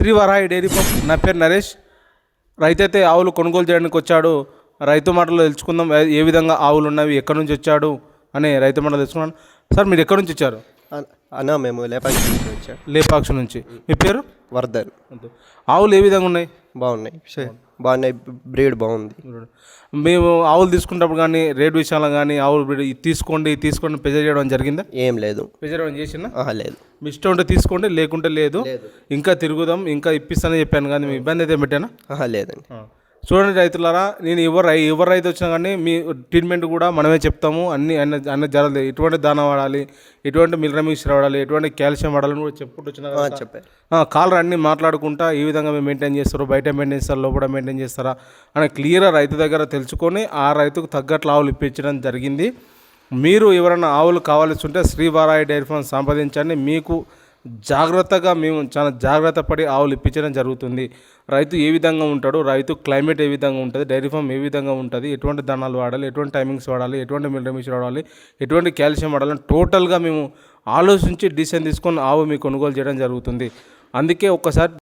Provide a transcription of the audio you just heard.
Shri Varahi dairy farm. నా పేరు నరేష్. రైతు అయితే ఆవులు కొనుగోలు చేయడానికి వచ్చాడు. రైతు మాటలు తెలుసుకుందాం. ఏ విధంగా ఆవులు ఉన్నవి, ఎక్కడి నుంచి వచ్చాడు అని రైతు మాటలు తెలుసుకున్నాను. సార్, మీరు ఎక్కడి నుంచి వచ్చారు? అన్నా మేము లేపాక్షి నుంచి వచ్చాం. లేపాక్షి నుంచి. మీ పేరు? వర్ధన్. ఆవులు ఏ విధంగా ఉన్నాయి? బాగున్నాయి, బ్రీడ్ బాగుంది. మేము ఆవులు తీసుకున్నప్పుడు కానీ రేట్ విషయాల్లో కానీ ఆవులు తీసుకోండి ప్రెజర్ చేయడం జరిగిందా? ఏం లేదు. ప్రెజర్ చేయడం చేసిందా? లేదు. మీ ఇష్టం ఉంటే తీసుకోండి, లేకుంటే లేదు. ఇంకా తిరుగుదాం, ఇంకా ఇప్పిస్తానని చెప్పాను కానీ మీ ఇబ్బంది అయితే పెట్టానా? లేదండి. చూడండి రైతులారా, నేను ఎవరు రైతు వచ్చినా కానీ మీ ట్రీట్మెంట్ కూడా మనమే చెప్తాము. అన్ని జరగలేదు. ఎటువంటి దానా వాడాలి, ఎటువంటి మినరల్ మిక్చర్ వాడాలి, ఎటువంటి కాల్షియం వాడాలని కూడా చెప్పుకుంటూ వచ్చినా చెప్పారు. కాలర్ అన్నీ మాట్లాడుకుంటా ఈ విధంగా మేము మెయింటైన్ చేస్తారు, బయట మెయింటైన్ చేస్తారు, లోపల మెయింటైన్ చేస్తారా అని క్లియర్గా రైతు దగ్గర తెలుసుకొని ఆ రైతుకు తగ్గట్లు ఆవులు ఇప్పించడం జరిగింది. మీరు ఎవరైనా ఆవులు కావాల్సి ఉంటే శ్రీ వరాహి డైరీ ఫామ్ సంప్రదించండి. మీకు జాగ్రత్తగా మేము చాలా జాగ్రత్త పడి ఆవులు ఇప్పించడం జరుగుతుంది. రైతు ఏ విధంగా ఉంటాడు, రైతు క్లైమేట్ ఏ విధంగా ఉంటుంది, డైరీ ఫామ్ ఏ విధంగా ఉంటుంది, ఎటువంటి దానాలు వాడాలి, ఎటువంటి టైమింగ్స్ వాడాలి, ఎటువంటి మినరల్ మిక్చర్ వాడాలి, ఎటువంటి కాల్షియం వాడాలని టోటల్గా మేము ఆలోచించి డిసిషన్ తీసుకొని ఆవు మీకు కొనుగోలు చేయడం జరుగుతుంది. అందుకే ఒక్కసారి